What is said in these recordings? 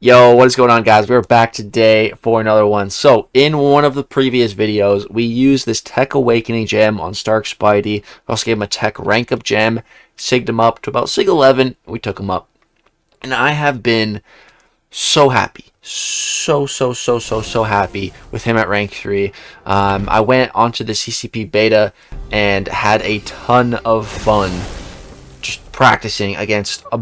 Yo, what is going on, guys? We're back today for another one. So, in one of the previous videos, we used this Tech Awakening gem on Stark Spidey. We also gave him a Tech Rank Up gem, sigged him up to about Sig 11, we took him up. And I have been so happy. So happy with him at rank 3. I went onto the CCP beta and had a ton of fun just practicing against a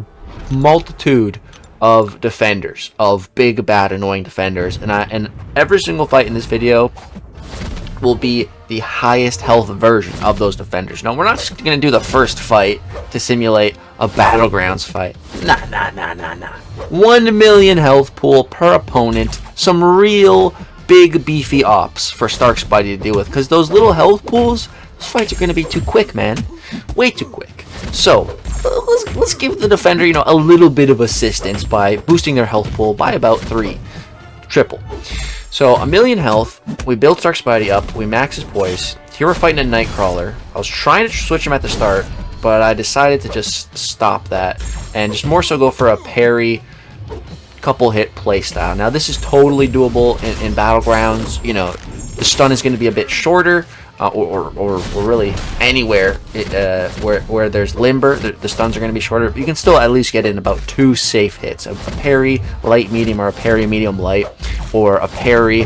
multitude of defenders, of big, bad, annoying defenders, and every single fight in this video will be the highest health version of those defenders. No, we're not just gonna do the first fight to simulate a battlegrounds fight. Nah. 1 million health pool per opponent, some real big beefy ops for Stark Spidey to deal with, because those little health pools, those fights are gonna be too quick, man, way too quick. So let's give the defender, a little bit of assistance by boosting their health pool by about 3, triple. So 1 million health, we build Stark Spidey up, we max his poise. Here we're fighting a Nightcrawler. I was trying to switch him at the start, but I decided to just stop that and just more so go for a parry, couple hit playstyle. Now this is totally doable in Battlegrounds. The stun is going to be a bit shorter. Or really anywhere where there's limber, the stuns are going to be shorter. But you can still at least get in about 2 safe hits. A parry light medium, or a parry medium light, or a parry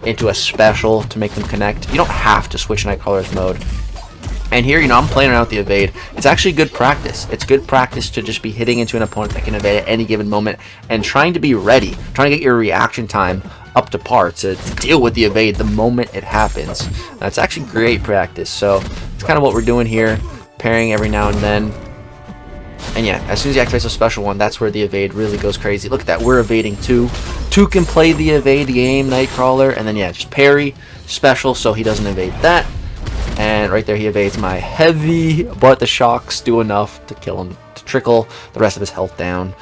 into a special to make them connect. You don't have to switch Nightcrawler's mode. And here, I'm playing around with the evade. It's actually good practice. It's good practice to just be hitting into an opponent that can evade at any given moment and trying to be ready, trying to get your reaction time up to par to deal with the evade the moment it happens. It's actually great practice. So it's kind of what we're doing here, pairing every now and then. And yeah, as soon as you activate a special one, that's where the evade really goes crazy. Look at that, we're evading 2. 2 can play the evade game, Nightcrawler, and then yeah, just parry, special, so he doesn't evade that. And right there he evades my heavy, but the shocks do enough to kill him, to trickle the rest of his health down.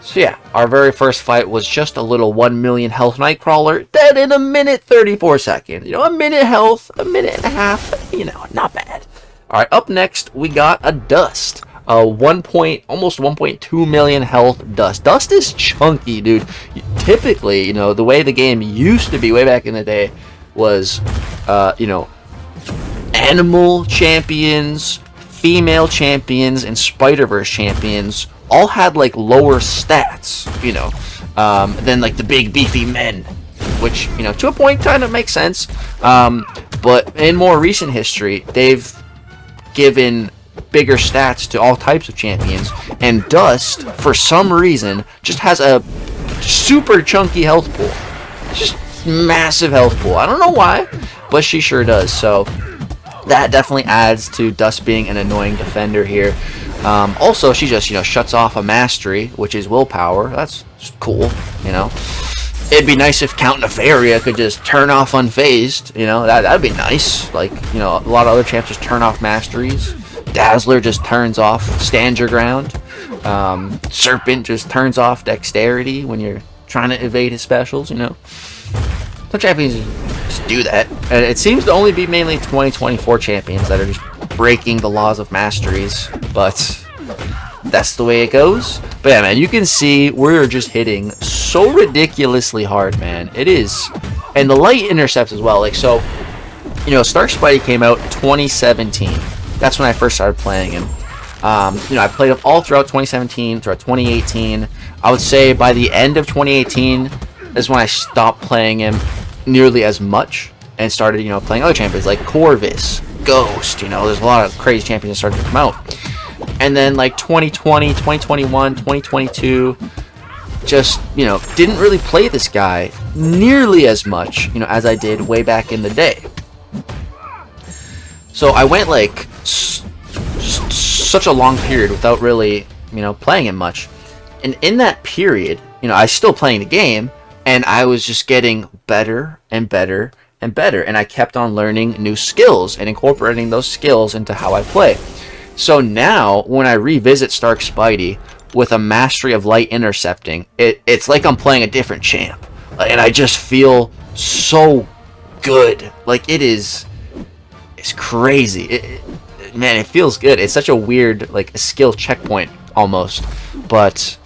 So yeah, our very first fight was just a little 1 million health Nightcrawler, dead in 1 minute 34 seconds. A minute health, 1.5 minutes, not bad. Alright, up next we got a Dust. Almost 1.2 million health Dust. Dust is chunky, dude. Typically, the way the game used to be way back in the day was, animal champions, female champions, and Spider-Verse champions all had like lower stats, than like the big beefy men, which, to a point kind of makes sense. But in more recent history, they've given bigger stats to all types of champions, and Dust, for some reason, just has a super chunky health pool. Just massive health pool. I don't know why, but she sure does. So that definitely adds to Dust being an annoying defender here. Also, she just, shuts off a mastery, which is willpower. That's just cool, It'd be nice if Count Nefaria could just turn off unfazed, that'd be nice. Like, a lot of other champs just turn off masteries. Dazzler just turns off stand your ground. Serpent just turns off dexterity when you're trying to evade his specials, Some champions just do that. And it seems to only be mainly 2024 champions that are just breaking the laws of masteries, but that's the way it goes. But yeah, man, you can see we're just hitting so ridiculously hard, man. It is. And the light intercepts as well. Like, so, Stark Spidey came out 2017. That's when I first started playing him. I played him all throughout 2017, throughout 2018. I would say by the end of 2018 is when I stopped playing him nearly as much and started, playing other champions like Corvus, Ghost. There's a lot of crazy champions that started to come out. And then like 2020, 2021, 2022, just, didn't really play this guy nearly as much, as I did way back in the day. So I went like such a long period without really, playing him much. And in that period, I was still playing the game, and I was just getting better and better and better. And I kept on learning new skills and incorporating those skills into how I play. So now, when I revisit Stark Spidey with a mastery of light intercepting, it's like I'm playing a different champ. And I just feel so good. Like, it's crazy. Man, it feels good. It's such a weird, like, a skill checkpoint almost. But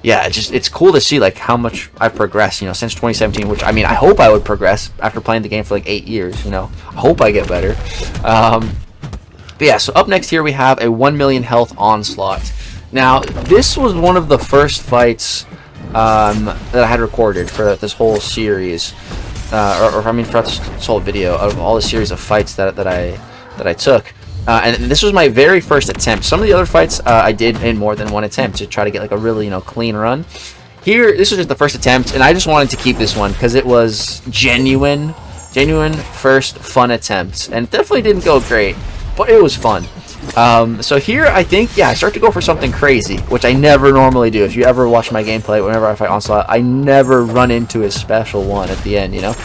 yeah, it's cool to see like how much I've progressed, you know, since 2017. Which I mean, I hope I would progress after playing the game for like 8 years. You know, I hope I get better. But yeah, so up next here we have a 1 million health Onslaught. Now this was one of the first fights that I had recorded for this whole series, or I mean for this whole video of all the series of fights that I took. And this was my very first attempt. Some of the other fights I did in more than one attempt to try to get like a really, you know, clean run. Here, this was just the first attempt, and I just wanted to keep this one because it was genuine first fun attempt, and it definitely didn't go great, but it was fun. So here, I think, yeah, I start to go for something crazy, which I never normally do. If you ever watch my gameplay, whenever I fight Onslaught, I never run into his special one at the end, you know?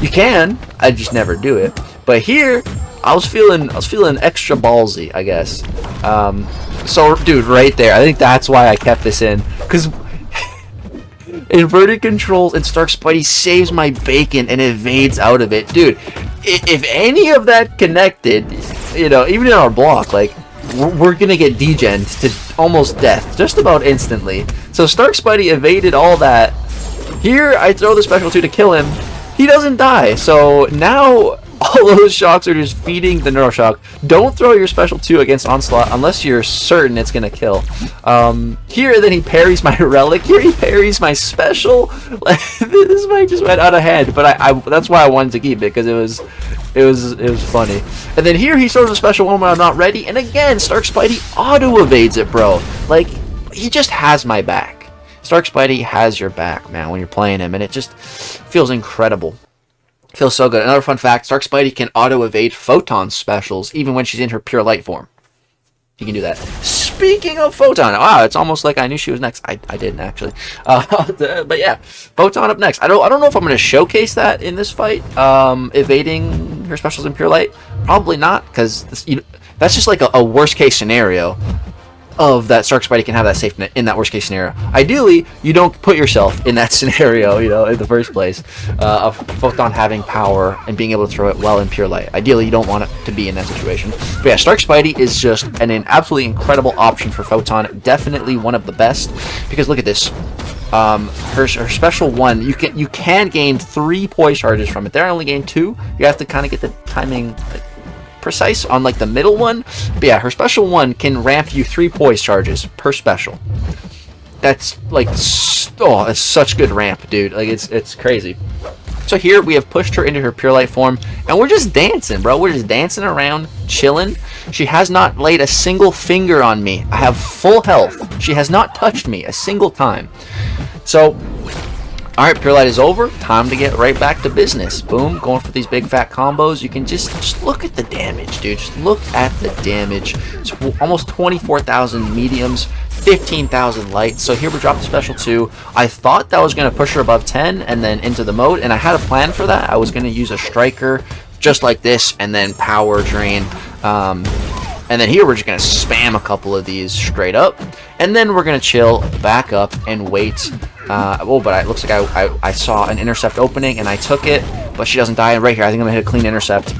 You can, I just never do it. But here, I was feeling extra ballsy, I guess. So, dude, right there, I think that's why I kept this in, because inverted controls and Stark Spidey saves my bacon and evades out of it. Dude, if any of that connected, you know, even in our block, like, we're gonna get degened to almost death just about instantly. So Stark Spidey evaded all that. Here I throw the special 2 to kill him. He doesn't die, so now all those shocks are just feeding the Neuroshock. Don't throw your special 2 against Onslaught unless you're certain it's gonna kill. Here, then he parries my relic. Here he parries my special. This fight just went out of hand, but I that's why I wanted to keep it, because it was funny. And then here he throws a special one when I'm not ready, and again Stark Spidey auto evades it, bro. Like, he just has my back. Stark Spidey has your back, man, when you're playing him, and it just feels incredible. Feels so good. Another fun fact, Stark Spidey can auto-evade Photon specials even when she's in her pure light form. He can do that. Speaking of Photon, wow, it's almost like I knew she was next. I didn't, actually. But yeah, Photon up next. I don't know if I'm going to showcase that in this fight, evading her specials in pure light. Probably not, because that's just like a worst-case scenario of that Stark Spidey can have that safe in that worst case scenario. Ideally, you don't put yourself in that scenario, you know, in the first place, of Photon having power and being able to throw it well in pure light. Ideally, you don't want it to be in that situation. But yeah, Stark Spidey is just an absolutely incredible option for Photon. Definitely one of the best, because look at this. Her special 1, you can gain 3 poise charges from it. There I only gained 2. You have to kind of get the timing precise on like the middle one, but yeah, her special 1 can ramp you 3 poise charges per special. That's like, oh, it's such good ramp, dude. Like, it's crazy. So here we have pushed her into her pure light form, and we're just dancing, bro. We're just dancing around, chilling. She has not laid a single finger on me. I have full health. She has not touched me a single time. So, alright, pure light is over. Time to get right back to business. Boom, going for these big fat combos. You can just look at the damage, dude. Just look at the damage. It's almost 24,000 mediums, 15,000 lights. So here we drop the special 2. I thought that was going to push her above 10 and then into the mode, and I had a plan for that. I was going to use a striker just like this and then power drain. And then here we're just going to spam a couple of these straight up, and then we're going to chill, back up, and wait. Oh, but it looks like I saw an intercept opening, and I took it, but she doesn't die. And right here, I think I'm going to hit a clean intercept.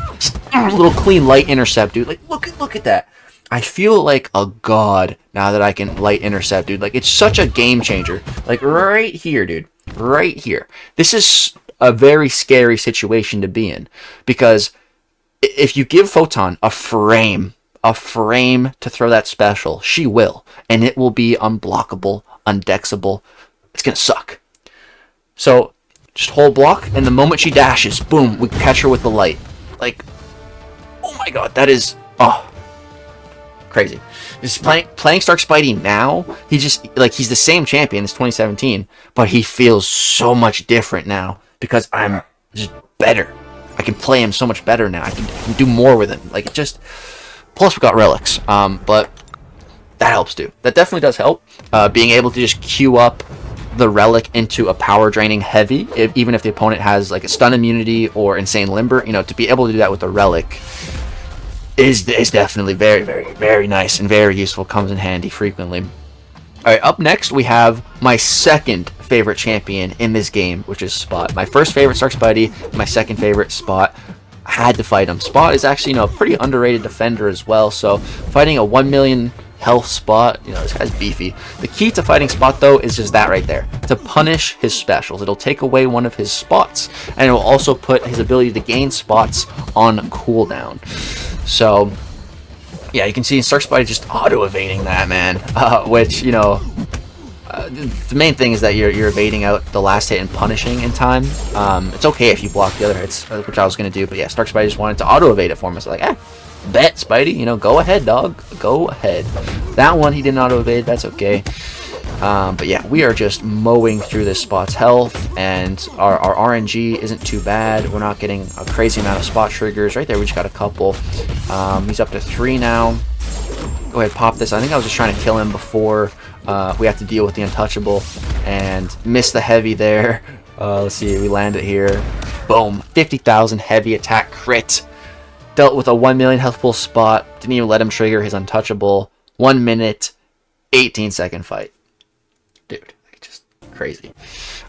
A little clean light intercept, dude. Like, look at that. I feel like a god now that I can light intercept, dude. Like, it's such a game changer. Like, right here, dude. Right here. This is a very scary situation to be in, because if you give Photon a frame to throw that special, she will, and it will be unblockable, undexable. It's gonna suck. So just hold block, and the moment she dashes, boom, we catch her with the light. Like, oh my god, that is crazy. Just playing Stark Spidey now, he's the same champion as 2017, but he feels so much different now because I'm just better. I can play him so much better now. I can do more with him. Like, it just, plus we got relics, but that helps too. That definitely does help. Being able to just queue up the relic into a power draining heavy, even if the opponent has like a stun immunity or insane limber, you know, to be able to do that with the relic is definitely very, very, very nice and very useful. Comes in handy frequently. All right, up next we have my second favorite champion in this game, which is Spot. My first favorite, Stark Spidey. My second favorite, Spot. I had to fight him. Spot is actually, you know, a pretty underrated defender as well. So fighting a 1 million health spot. You know, this guy's beefy. The key to fighting Spot, though, is just that right there. To punish his specials. It'll take away one of his spots. And it will also put his ability to gain spots on cooldown. So, yeah, you can see Stark Spidey just auto-evading that, man. Which, you know... the main thing is that you're evading out the last hit and punishing in time. It's okay if you block the other hits, which I was going to do. But yeah, Stark Spidey just wanted to auto-evade it for me. So like, bet, Spidey. You know, go ahead, dog. Go ahead. That one he didn't auto-evade. That's okay. But yeah, we are just mowing through this Spot's health. And our RNG isn't too bad. We're not getting a crazy amount of Spot triggers. Right there, we just got a couple. He's up to 3 now. Go ahead, pop this. I think I was just trying to kill him before... we have to deal with the untouchable and miss the heavy there. Let's see, we land it here. Boom, 50,000 heavy attack crit. Dealt with a 1 million health pool Spot. Didn't even let him trigger his untouchable. 1 minute, 18-second fight. Dude, just crazy.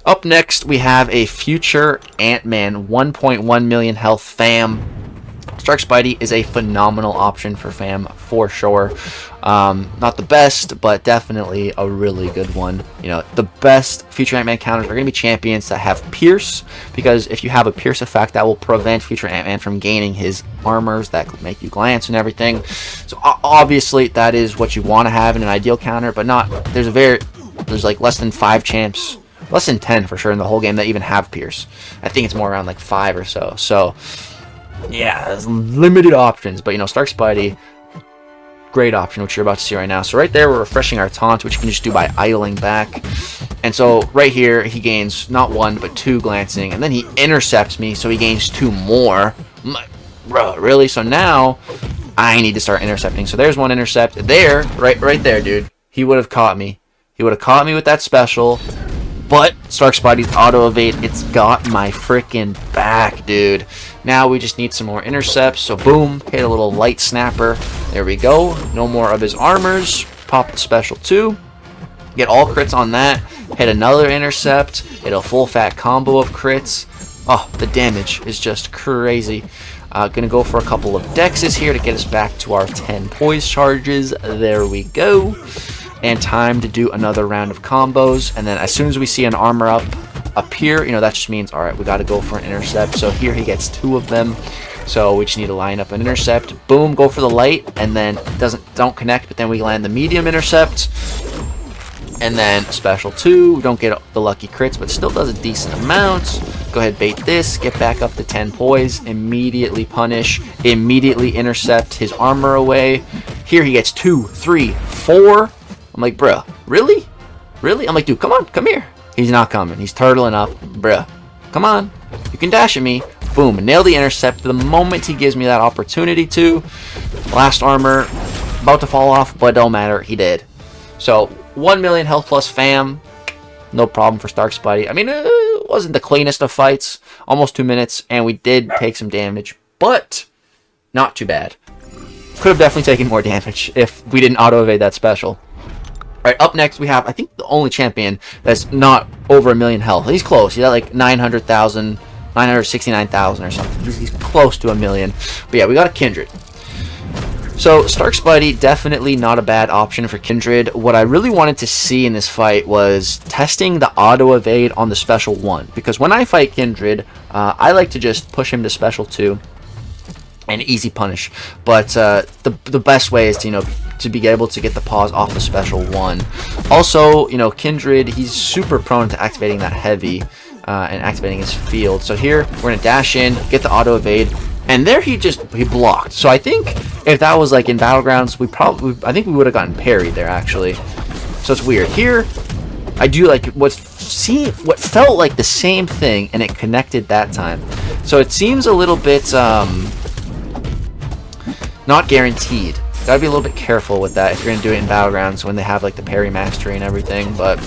Up next, we have a future Ant-Man 1.1 million health fam. Stark Spidey is a phenomenal option for fam for sure. Not the best, but definitely a really good one. You know, the best future Ant-Man counters are going to be champions that have Pierce, because if you have a Pierce effect, that will prevent future Ant-Man from gaining his armors that make you glance and everything. So obviously that is what you want to have in an ideal counter, but not. There's like less than 5 champs, less than 10 for sure in the whole game that even have Pierce. I think it's more around like 5 or so. So. Yeah, there's limited options, but you know, Stark Spidey, great option, which you're about to see right now. So right there, we're refreshing our taunt, which you can just do by idling back. And so right here, he gains not 1, but 2 glancing, and then he intercepts me, so he gains 2 more. Bro, really? So now, I need to start intercepting. So there's 1 intercept. There, right there, dude. He would have caught me. He would have caught me with that special. But Stark Spidey's auto-evade, it's got my freaking back, dude. Now we just need some more intercepts. So boom, hit a little light snapper. There we go. No more of his armors. Pop the special 2. Get all crits on that. Hit another intercept. Hit a full fat combo of crits. Oh, the damage is just crazy. Gonna go for a couple of dexes here to get us back to our 10 poise charges. There we go. And time to do another round of combos. And then as soon as we see an armor up here, you know, that just means, all right, we got to go for an intercept. So here he gets 2 of them. So we just need to line up an intercept. Boom, go for the light, and then don't connect, but then we land the medium intercept. And then special 2. We don't get the lucky crits, but still does a decent amount. Go ahead, bait this, get back up to 10 poise, immediately punish, immediately intercept his armor away. Here he gets 2, 3, 4. I'm like, bruh, really? Really? I'm like, dude, come on, come here. He's not coming. He's turtling up. Bruh, come on. You can dash at me. Boom, nail the intercept the moment he gives me that opportunity to. Last armor, about to fall off, but don't matter. He did. So, 1 million health plus fam. No problem for Stark Spidey. I mean, it wasn't the cleanest of fights. Almost 2 minutes, and we did take some damage, but not too bad. Could have definitely taken more damage if we didn't auto-evade that special. Alright, up next we have, I think, the only champion that's not over 1 million health. He's close. He's at like 900,000, 969,000 or something. He's close to 1 million. But yeah, we got a Kindred. So, Stark Spidey, definitely not a bad option for Kindred. What I really wanted to see in this fight was testing the auto-evade on the special 1. Because when I fight Kindred, I like to just push him to special 2. And easy punish. But the best way is to, you know, to be able to get the pause off the special 1. Also, you know, Kindred, he's super prone to activating that heavy and activating his field. So here, we're going to dash in, get the auto evade, and there he blocked. So I think if that was like in Battlegrounds, I think we would have gotten parried there actually. So it's weird. Here, I do like what felt like the same thing, and it connected that time. So it seems a little bit not guaranteed. Gotta be a little bit careful with that if you're gonna do it in Battlegrounds when they have like the parry mastery and everything, but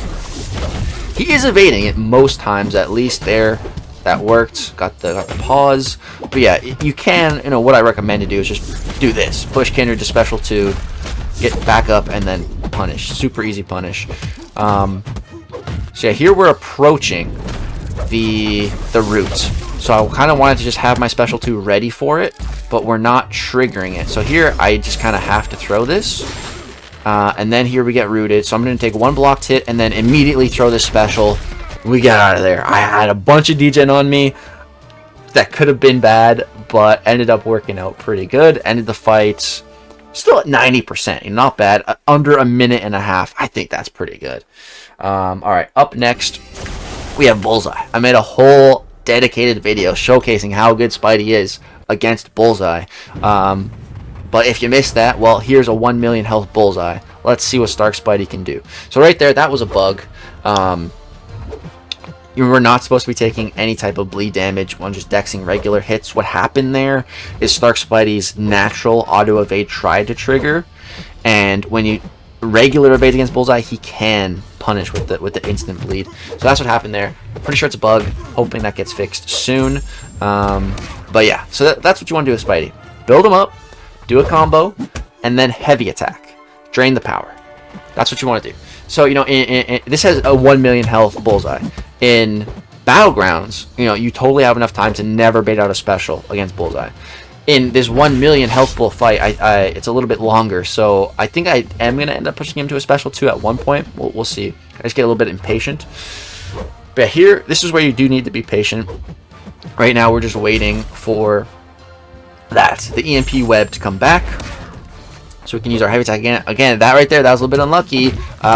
he is evading it most times, at least there. That worked. Got the pause. But yeah, you can, you know, what I recommend to do is just do this. Push Kindred to special 2, get back up, and then punish. Super easy punish. So yeah, here we're approaching the root. So I kind of wanted to just have my special 2 ready for it, but we're not triggering it. So here I just kind of have to throw this, And then here we get rooted. So I'm going to take one blocked hit and then immediately throw this special. We get out of there. I had a bunch of degen on me. That could have been bad, but ended up working out pretty good. Ended the fight still at 90%. Not bad. Under a minute and a half. I think that's pretty good. Alright, up next, we have Bullseye. I made a whole dedicated video showcasing how good Spidey is against Bullseye. But if you missed that, well, here's a 1 million health Bullseye. Let's see what Stark Spidey can do. So right there, that was a bug. You were not supposed to be taking any type of bleed damage when just dexing regular hits. What happened there is Stark Spidey's natural auto evade tried to trigger, and when you regular evade against Bullseye, he can punish with the instant bleed. So that's what happened there. Pretty sure it's a bug. Hoping that gets fixed soon. But yeah, so that's what you want to do with Spidey. Build him up, do a combo, and then heavy attack. Drain the power. That's what you want to do. So, you know, this has a 1 million health Bullseye. In Battlegrounds, you know, you totally have enough time to never bait out a special against Bullseye. In this 1 million health bull fight, it's a little bit longer, so I think I am going to end up pushing him to a special 2 at one point. We'll see. I just get a little bit impatient. But here, this is where you do need to be patient. Right now, we're just waiting for the EMP web to come back, so we can use our heavy attack again. Again, that right there, that was a little bit unlucky.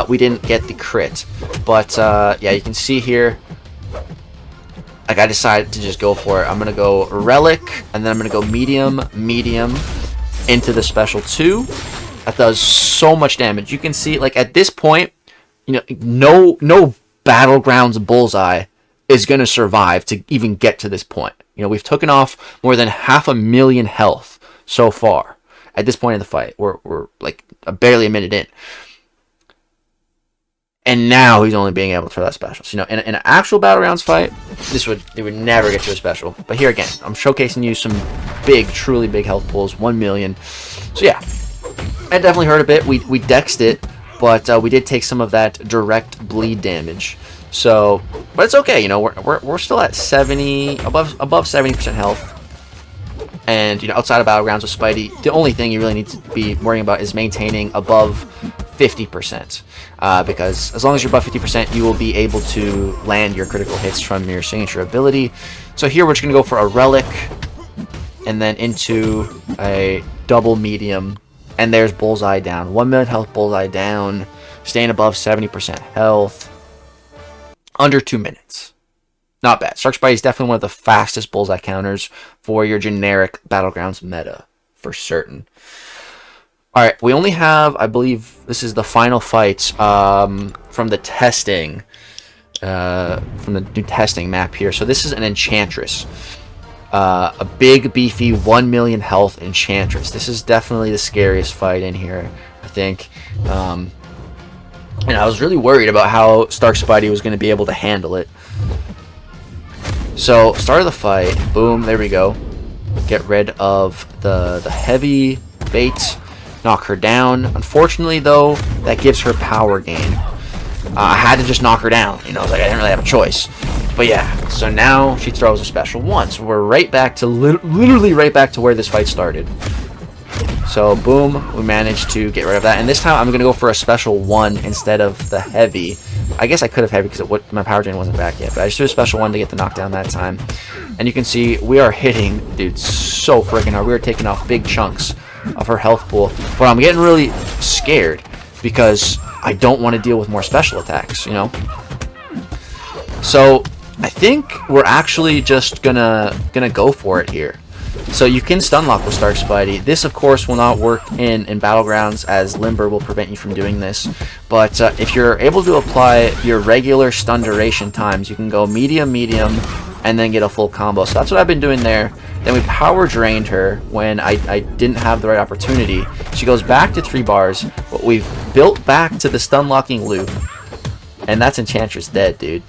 We didn't get the crit. But, yeah, you can see here, like, I decided to just go for it. I'm going to go Relic, and then I'm going to go Medium, Medium, into the special 2. That does so much damage. You can see, like, at this point, you know, no Battlegrounds Bullseye is going to survive to even get to this point. You know, we've taken off more than 500,000 health so far. At this point in the fight, we're like barely a minute in, and now he's only being able to throw that special. So, you know, in an actual Battlegrounds fight, they would never get to a special. But here again, I'm showcasing you some big, truly big health pulls, 1 million. So yeah, that definitely hurt a bit. We dexed it, but we did take some of that direct bleed damage. So, but it's okay. You know, we're still at 70, above 70% health. And, you know, outside of Battlegrounds with Spidey, the only thing you really need to be worrying about is maintaining above 50%. Because as long as you're above 50%, you will be able to land your critical hits from your signature ability. So here we're just going to go for a Relic, and then into a double medium. And there's Bullseye down. 1 million health Bullseye down. Staying above 70% health. Under 2 minutes. Not bad. Stark Spidey is definitely one of the fastest Bullseye counters for your generic Battlegrounds meta, for certain. Alright, we only have, I believe, this is the final fight from the testing, from the new testing map here. So this is an Enchantress. A big, beefy, 1 million health Enchantress. This is definitely the scariest fight in here, I think. And I was really worried about how Stark Spidey was going to be able to handle it. So, start of the fight, boom, there we go. Get rid of the heavy bait, knock her down. Unfortunately, though, that gives her power gain. I had to just knock her down, you know, like I didn't really have a choice. But yeah, so now she throws a special 1. So we're right back to, literally right back to where this fight started. So, boom, we managed to get rid of that. And this time, I'm going to go for a special 1 instead of the heavy. I guess I could have heavy because my power drain wasn't back yet. But I just did a special 1 to get the knockdown that time. And you can see we are hitting, dude, so freaking hard. We are taking off big chunks of her health pool. But I'm getting really scared because I don't want to deal with more special attacks, you know? So, I think we're actually just gonna go for it here. So you can stun lock with Stark Spidey. This, of course, will not work in Battlegrounds, as Limber will prevent you from doing this. But if you're able to apply your regular stun duration times, you can go medium, medium, and then get a full combo. So that's what I've been doing there. Then we power drained her when I didn't have the right opportunity. She goes back to 3 bars, but we've built back to the stun locking loop. And that's Enchantress dead, dude.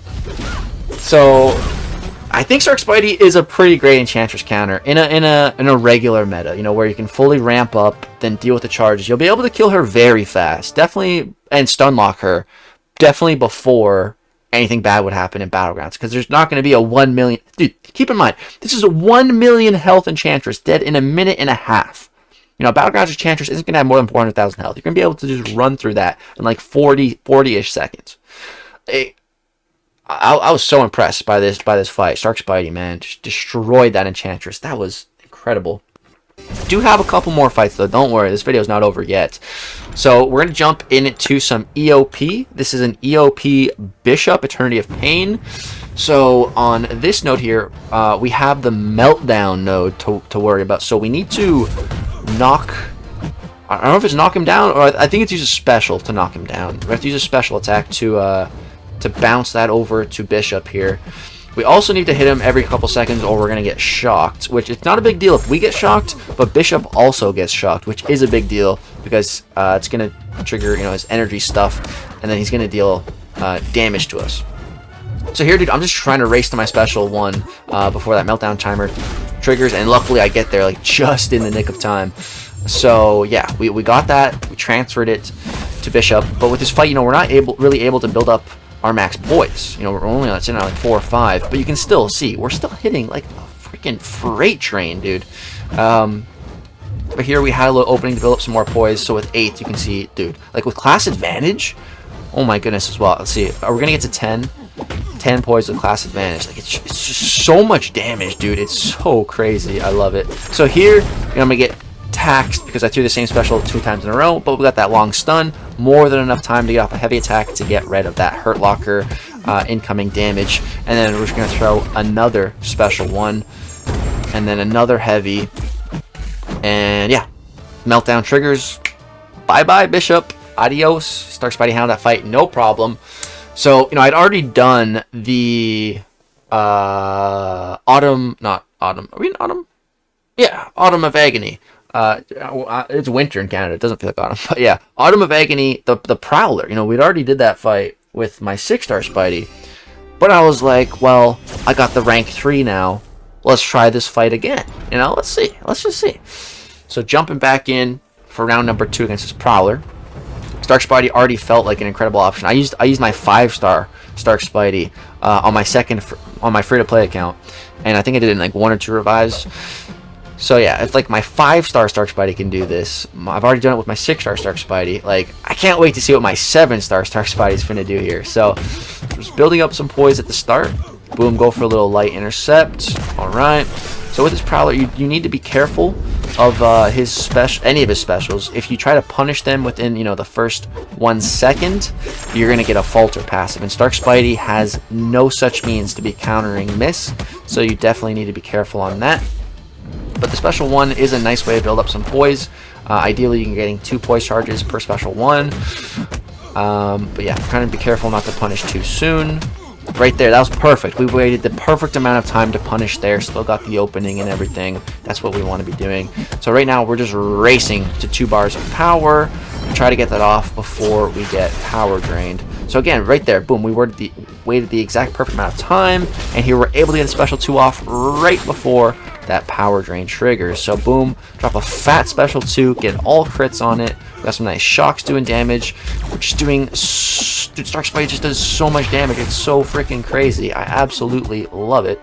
So I think Stark Spidey is a pretty great Enchantress counter in a regular meta, you know, where you can fully ramp up, then deal with the charges. You'll be able to kill her very fast, definitely, and stun lock her, definitely before anything bad would happen in Battlegrounds, because there's not going to be a 1 million... Dude, keep in mind, this is a 1 million health Enchantress dead in a minute and a half. You know, Battlegrounds Enchantress isn't going to have more than 400,000 health. You're going to be able to just run through that in like 40-ish seconds. I was so impressed by this fight. Stark Spidey, man, just destroyed that Enchantress. That was incredible. Do have a couple more fights though. Don't worry, this video is not over yet. So we're gonna jump into some EOP. This is an EOP Bishop, Eternity of Pain. So on this node here, we have the Meltdown node to worry about. So we need to knock. I don't know if it's knock him down, or I think it's use a special to knock him down. We have to use a special attack to bounce that over to Bishop here. We also need to hit him every couple seconds or we're going to get shocked, which it's not a big deal if we get shocked, but Bishop also gets shocked, which is a big deal because it's going to trigger, you know, his energy stuff, and then he's going to deal damage to us. So here, dude, I'm just trying to race to my special one before that Meltdown timer triggers, and luckily I get there like just in the nick of time. So yeah, we got that, we transferred it to Bishop, but with this fight, you know, we're not really able to build up our max poise. You know, we're only sitting at like 4 or 5, but you can still see we're still hitting like a freaking freight train, dude. But here we had a little opening to build up some more poise. So with 8, you can see, dude, like with class advantage, oh my goodness as well. Let's see, we're gonna get to 10 poise with class advantage. Like it's just so much damage, dude. It's so crazy. I love it. So here, you know, I'm gonna get taxed because I threw the same special 2 times in a row, but we got that long stun, more than enough time to get off a heavy attack to get rid of that hurt locker incoming damage, and then we're just going to throw another special one and then another heavy, and yeah, Meltdown triggers. Bye bye Bishop, adios. Stark Spidey handled that fight no problem. So, you know, I'd already done the Autumn of Agony. It's winter in Canada. It doesn't feel like autumn, but yeah, Autumn of Agony, the Prowler. You know, we'd already did that fight with my 6-star Spidey, but I was like, well, I got the rank 3 now. Let's try this fight again. You know, let's see. Let's just see. So jumping back in for round number 2 against this Prowler. Stark Spidey already felt like an incredible option. I used my 5-star Stark Spidey on my free-to-play account, and I think I did it in like 1 or 2 revives. So yeah, it's like my 5-star Stark Spidey can do this. I've already done it with my 6-star Stark Spidey. Like, I can't wait to see what my 7-star Stark Spidey is finna do here. So, just building up some poise at the start. Boom, go for a little light intercept. Alright. So with this Prowler, you need to be careful of any of his specials. If you try to punish them within, you know, the first 1 second, you're gonna get a falter passive. And Stark Spidey has no such means to be countering miss. So you definitely need to be careful on that. But the special one is a nice way to build up some poise. Ideally, you can getting 2 poise charges per special one. But yeah, kind of be careful not to punish too soon. Right there, that was perfect. We waited the perfect amount of time to punish there. Still got the opening and everything. That's what we want to be doing. So right now, we're just racing to 2 bars of power. Try to get that off before we get power drained. So again, right there, boom, we waited the exact perfect amount of time, and here we're able to get a special 2 off right before that power drain triggers. So boom, drop a fat special 2, get all crits on it. We got some nice shocks doing damage. We're just doing, dude, Stark Spidey just does so much damage. It's so freaking crazy. I absolutely love it.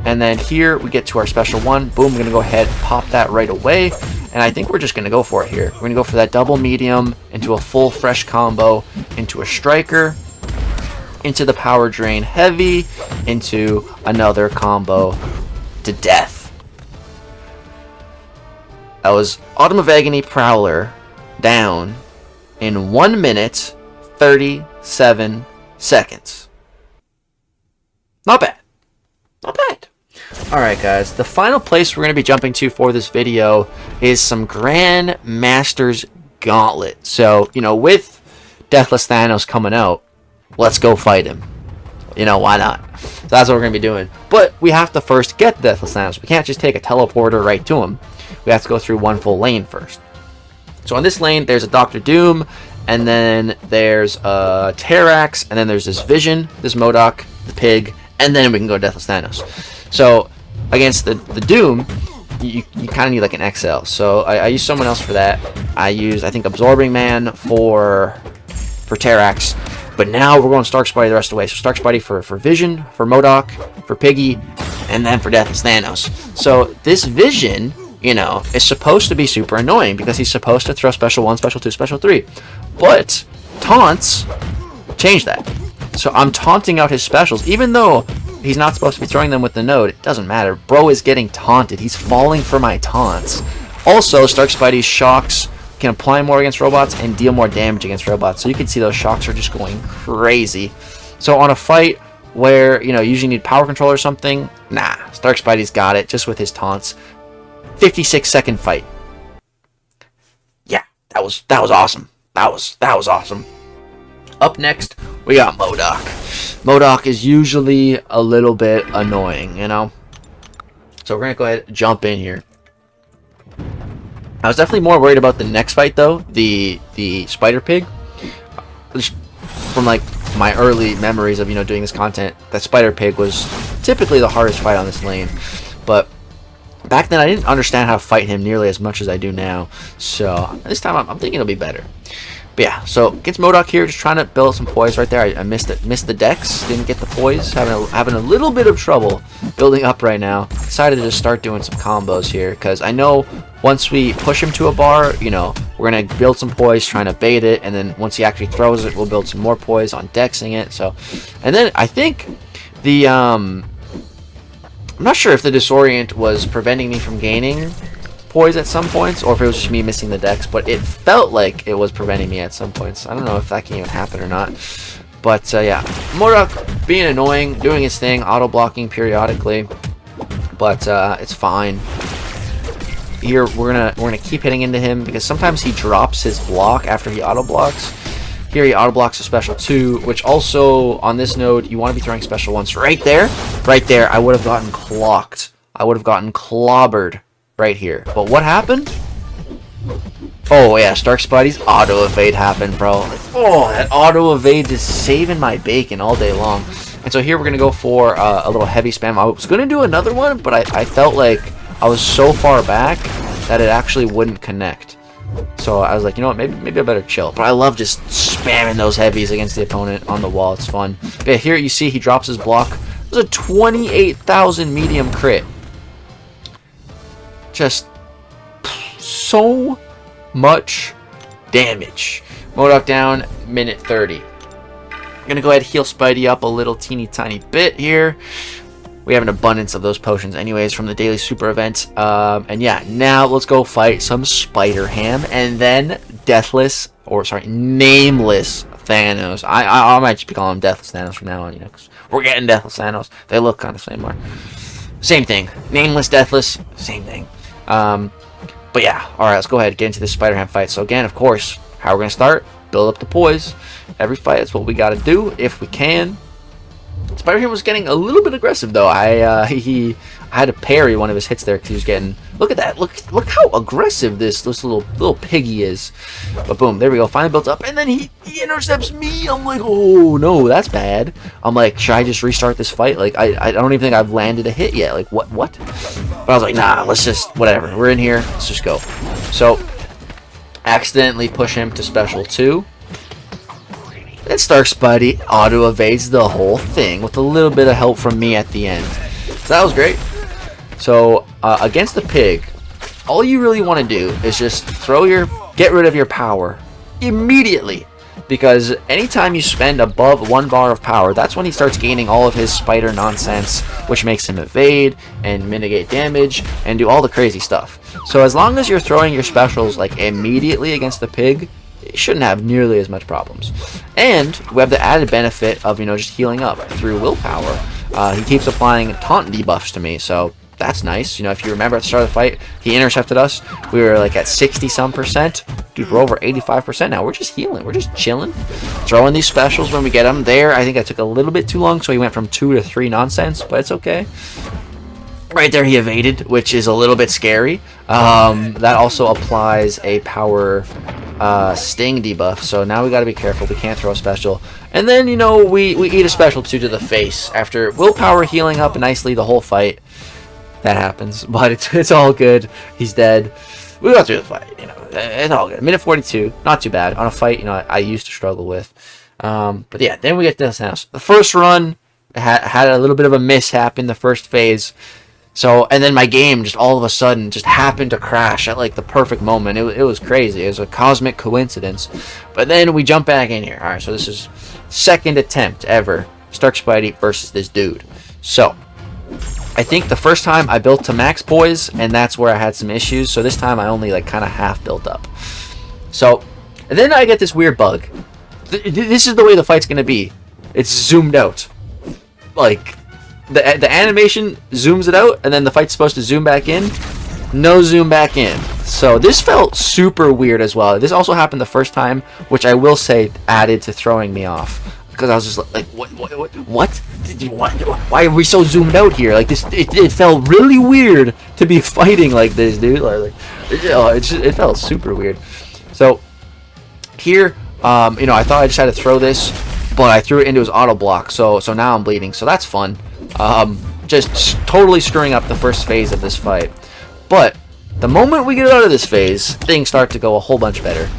And then here we get to our special 1. Boom, we're gonna go ahead, pop that right away. And I think we're just gonna go for it here. We're gonna go for that double medium into a full fresh combo, into a striker, into the power drain heavy, into another combo to death. That was Autumn of Agony Prowler down in 1 minute 37 seconds. Not bad. Not bad. Alright guys, the final place we're going to be jumping to for this video is some Grand Master's Gauntlet. So, you know, with Deathless Thanos coming out, let's go fight him. You know, why not? So that's what we're going to be doing. But we have to first get Deathless Thanos. We can't just take a teleporter right to him. We have to go through 1 full lane first. So on this lane, there's a Dr. Doom, and then there's a Terrax, and then there's this Vision, this MODOK, the Pig, and then we can go to Deathless Thanos. So against the Doom, you kind of need like an XL. So I use someone else for that. I think Absorbing Man for Terrax. But now we're going Stark Spidey the rest of the way. So Stark Spidey for Vision, for MODOK, for Piggy, and then for Deathless Thanos. So this Vision you know, is supposed to be super annoying because he's supposed to throw special 1, special 2, special 3. But taunts change that. So I'm taunting out his specials, even though he's not supposed to be throwing them with the node. It doesn't matter. Bro is getting taunted. He's falling for my taunts. Also, Stark Spidey's shocks can apply more against robots and deal more damage against robots. So you can see those shocks are just going crazy. So on a fight where, you know, you usually need power control or something, nah, Stark Spidey's got it just with his taunts. 56-second fight. Yeah, that was awesome. That was awesome. Up next, we got MODOK. MODOK is usually a little bit annoying, you know? So we're going to go ahead and jump in here. I was definitely more worried about the next fight, though. The Spider Pig. Just from, like, my early memories of, you know, doing this content, that Spider Pig was typically the hardest fight on this lane. But back then, I didn't understand how to fight him nearly as much as I do now. So this time, I'm thinking it'll be better. But yeah, so against MODOK here, just trying to build some poise right there. I missed it, missed the dex, didn't get the poise, having a little bit of trouble building up right now. Decided to just start doing some combos here because I know once we push him to a bar, you know, we're gonna build some poise, trying to bait it, and then once he actually throws it, we'll build some more poise on dexing it. So, and then I think the I'm not sure if the disorient was preventing me from gaining poise at some points, or if it was just me missing the dex, but it felt like it was preventing me at some points. I don't know if that can even happen or not. But yeah, MODOK being annoying, doing his thing, auto blocking periodically, but it's fine. Here we're gonna keep hitting into him because sometimes he drops his block after he auto blocks. Here he auto blocks a special 2, which also on this node you want to be throwing special 1s right there. Right there, I would have gotten clocked. I would have gotten clobbered right here. But what happened? Oh yeah, Stark Spidey's auto evade happened, bro. Like, oh, that auto evade is saving my bacon all day long. And so here we're gonna go for a little heavy spam. I was gonna do another one, but I felt like I was so far back that it actually wouldn't connect. So I was like, you know what, maybe I better chill. But I love just spamming those heavies against the opponent on the wall. It's fun. But yeah, here you see he drops his block. It was a 28,000 medium crit. Just so much damage. MODOK down, minute 30. I'm gonna go ahead and heal Spidey up a little teeny tiny bit here. We have an abundance of those potions anyways from the daily super event. And yeah, now let's go fight some Spider-Ham and then Nameless Thanos. I might just be calling him Deathless Thanos from now on, you know, because we're getting Deathless Thanos. They look kind of similar. Same thing. Nameless, Deathless, same thing. But yeah, alright, let's go ahead and get into this Spider-Ham fight. So again, of course, how we're going to start, build up the poise. Every fight, that's what we got to do if we can. Spider-Ham was getting a little bit aggressive though. I had to parry one of his hits there because he was getting, look at that, look how aggressive this little piggy is. But boom, there we go, finally built up, and then he intercepts me. I'm like, oh no, that's bad. I'm like, should I just restart this fight? Like I don't even think I've landed a hit yet. Like what? But I was like, nah, let's just, whatever, we're in here, let's just go. So accidentally push him to special 2. And Stark Spidey auto evades the whole thing with a little bit of help from me at the end. So that was great. So against the pig, all you really want to do is just get rid of your power immediately. Because anytime you spend above 1 bar of power, that's when he starts gaining all of his spider nonsense, which makes him evade and mitigate damage and do all the crazy stuff. So as long as you're throwing your specials like immediately against the pig, you shouldn't have nearly as much problems. And we have the added benefit of, you know, just healing up through willpower. He keeps applying taunt debuffs to me, so that's nice. You know, if you remember at the start of the fight, he intercepted us. We were like at 60-some%. Dude, we're over 85% now. We're just healing. We're just chilling. Throwing these specials when we get them. There, I think I took a little bit too long, so he went from 2 to 3 nonsense, but it's okay. Right there he evaded, which is a little bit scary. That also applies a power sting debuff, so now we got to be careful. We can't throw a special. And then, you know, we eat a special 2 to the face after willpower healing up nicely the whole fight. That happens, but it's all good. He's dead. We got through the fight, you know. It's all good. Minute 42, not too bad on a fight, you know, I used to struggle with. But yeah, then we get to this house. The first run had a little bit of a mishap in the first phase. So, and then my game just all of a sudden just happened to crash at like the perfect moment. It was crazy. It was a cosmic coincidence. But then we jump back in here. All right, so this is second attempt ever. Stark Spidey versus this dude. So, I think the first time I built to max poise, and that's where I had some issues. So this time I only like kind of half built up. So, and then I get this weird bug. This is the way the fight's going to be. It's zoomed out. Like, the animation zooms it out, and then the fight's supposed to zoom back in. No zoom back in. So this felt super weird as well. This also happened the first time, which I will say added to throwing me off. Because I was just like, what? Why are we so zoomed out here? Like, this, it felt really weird to be fighting like this, dude. Like, it felt super weird. So, here, you know, I thought I just had to throw this, but I threw it into his auto block, so now I'm bleeding, so that's fun. Just totally screwing up the first phase of this fight. But the moment we get out of this phase, things start to go a whole bunch better.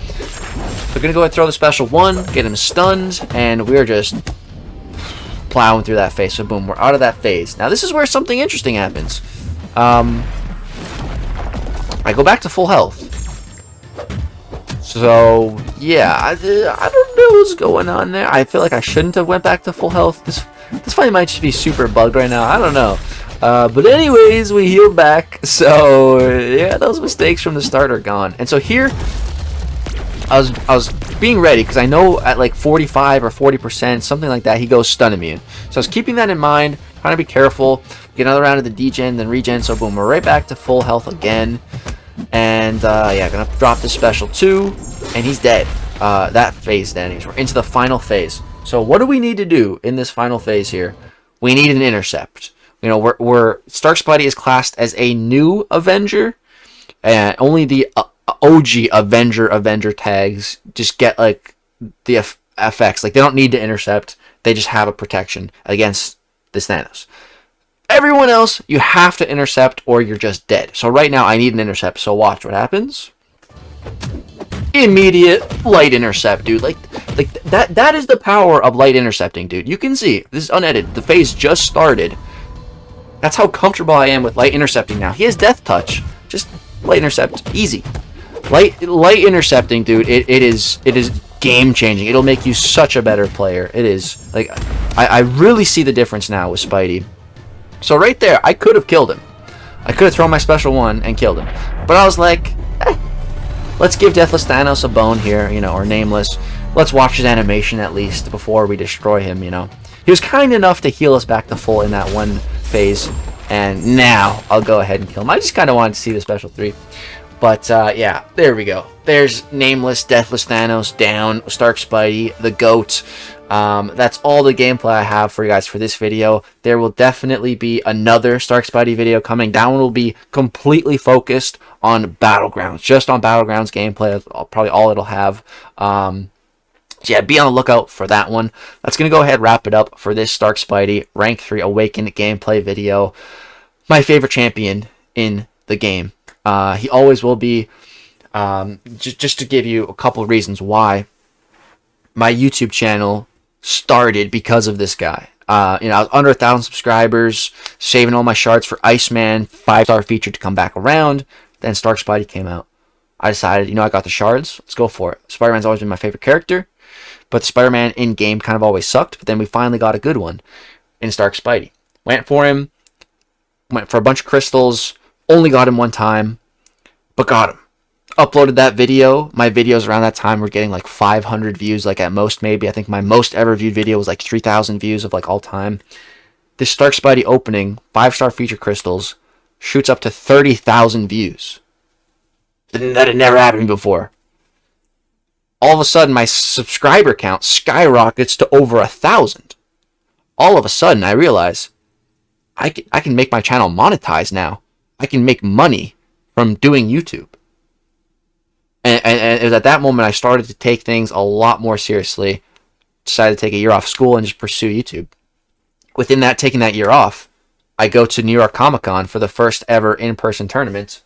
We're gonna go ahead and throw the special one, get him stunned, and we're just plowing through that phase. So boom, we're out of that phase. Now this is where something interesting happens. I go back to full health. So yeah, I don't know what's going on there. I feel like I shouldn't have went back to full health. This fight might just be super bugged right now. I don't know. But anyways, we healed back. So yeah, those mistakes from the start are gone. And so here, I was being ready because I know at like 45 or 40%, something like that, he goes stun immune. So I was keeping that in mind, trying to be careful. Get another round of the degen, then regen. So boom, we're right back to full health again. And yeah, gonna drop this special 2, and he's dead. That phase then. We're into the final phase. So what do we need to do in this final phase here? We need an intercept. You know, we're Stark Spidey is classed as a new Avenger, and only the OG Avenger tags just get like the effects. Like, they don't need to intercept. They just have a protection against this Thanos. Everyone else, you have to intercept or you're just dead. So right now I need an intercept. So watch what happens. Immediate light intercept, dude. Like that is the power of light intercepting, dude. You can see this is unedited. The phase just started. That's how comfortable I am with light intercepting now. He has death touch. Just light intercept, easy. Light intercepting, dude. It is game changing. It'll make you such a better player. It is. Like, I really see the difference now with Spidey. So right there, I could have killed him. I could have thrown my special one and killed him. But I was like, let's give Deathless Thanos a bone here, you know, or Nameless. Let's watch his animation at least before we destroy him, you know. He was kind enough to heal us back to full in that one phase. And now I'll go ahead and kill him. I just kind of wanted to see the special 3. But yeah, there we go. There's Nameless, Deathless Thanos, down, Stark Spidey, the GOAT. That's all the gameplay I have for you guys for this video. There will definitely be another Stark Spidey video coming. That one will be completely focused on Battlegrounds, just on Battlegrounds gameplay. That's probably all it'll have. So yeah, be on the lookout for that one. That's going to go ahead and wrap it up for this Stark Spidey Rank 3 Awakened gameplay video. My favorite champion in the game. He always will be. Just to give you a couple of reasons why my YouTube channel started because of this guy. You know, I was under 1,000 subscribers, saving all my shards for Iceman, 5-star feature to come back around. Then Stark Spidey came out. I decided, you know, I got the shards. Let's go for it. Spider-Man's always been my favorite character, but Spider-Man in-game kind of always sucked. But then we finally got a good one in Stark Spidey. Went for him. Went for a bunch of crystals. Only got him one time, but got him. Uploaded that video. My videos around that time were getting like 500 views, like at most maybe. I think my most ever viewed video was like 3,000 views of like all time. This Stark Spidey opening, 5-star feature crystals, shoots up to 30,000 views. That had never happened before. All of a sudden, my subscriber count skyrockets to over 1,000. All of a sudden, I realize I can make my channel monetize now. I can make money from doing YouTube. And it was at that moment I started to take things a lot more seriously. Decided to take a year off school and just pursue YouTube. Within that, taking that year off, I go to New York Comic Con for the first ever in-person tournament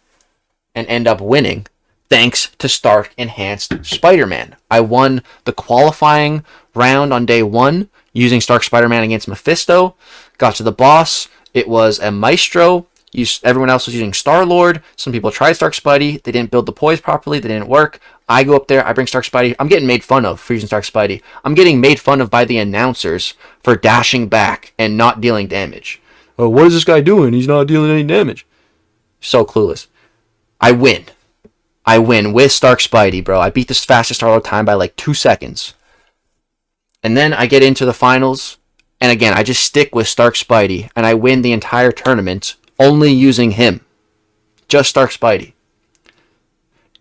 and end up winning thanks to Stark Enhanced Spider-Man. I won the qualifying round on day 1 using Stark Spider-Man against Mephisto. Got to the boss. It was a Maestro Everyone else was using Star-Lord. Some people tried Stark Spidey. They didn't build the poise properly. They didn't work. I go up there. I bring Stark Spidey. I'm getting made fun of for using Stark Spidey. I'm getting made fun of by the announcers for dashing back and not dealing damage. Oh, what is this guy doing? He's not dealing any damage. So clueless. I win. I win with Stark Spidey, bro. I beat the fastest Star-Lord time by like 2 seconds. And then I get into the finals. And again, I just stick with Stark Spidey. And I win the entire tournament only using him. Just Stark Spidey.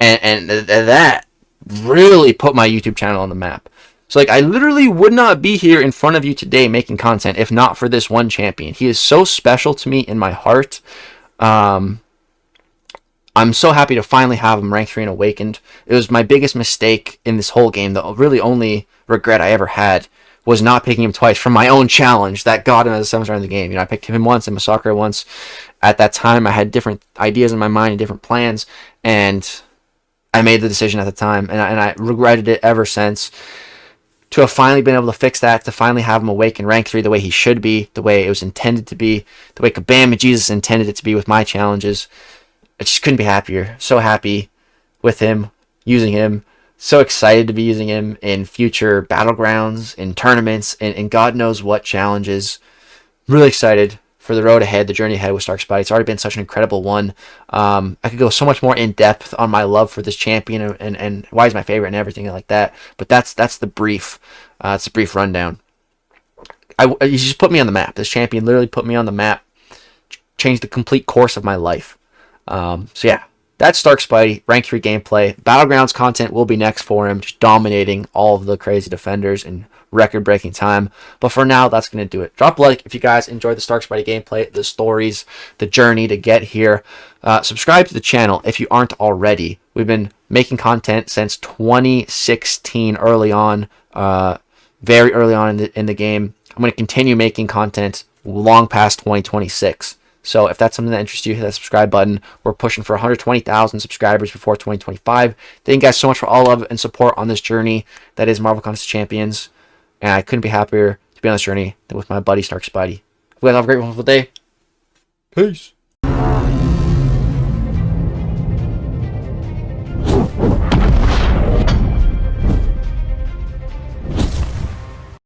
And that really put my YouTube channel on the map. So, like, I literally would not be here in front of you today making content if not for this one champion. He is so special to me in my heart. I'm so happy to finally have him rank 3 and Awakened. It was my biggest mistake in this whole game. The really only regret I ever had was not picking him twice from my own challenge that got him as a 7th star in the game. You know, I picked him once and MCOC once. At that time, I had different ideas in my mind and different plans, and I made the decision at the time, and I regretted it ever since. To have finally been able to fix that, to finally have him Awaken rank 3 the way he should be, the way it was intended to be, the way Kabam and Jesus intended it to be with my challenges. I just couldn't be happier. So happy with him, using him. So excited to be using him in future battlegrounds, in tournaments, and God knows what challenges. Really excited for the road ahead, the journey ahead with Stark Spidey. It's already been such an incredible one. I could go so much more in depth on my love for this champion and why he's my favorite and everything like that. But that's the brief. It's a brief rundown. He just put me on the map. This champion literally put me on the map. Changed the complete course of my life. So yeah, that's Stark Spidey, rank 3 gameplay. Battlegrounds content will be next for him, just dominating all of the crazy defenders in record-breaking time. But for now, that's going to do it. Drop a like if you guys enjoyed the Stark Spidey gameplay, the stories, the journey to get here. Subscribe to the channel if you aren't already. We've been making content since 2016, early on, very early on in the game. I'm going to continue making content long past 2026. So if that's something that interests you, hit that subscribe button. We're pushing for 120,000 subscribers before 2025. Thank you guys so much for all love and support on this journey that is Marvel Comics Champions. And I couldn't be happier to be on this journey than with my buddy Stark Spidey. Hope you guys have a great, wonderful day. Peace.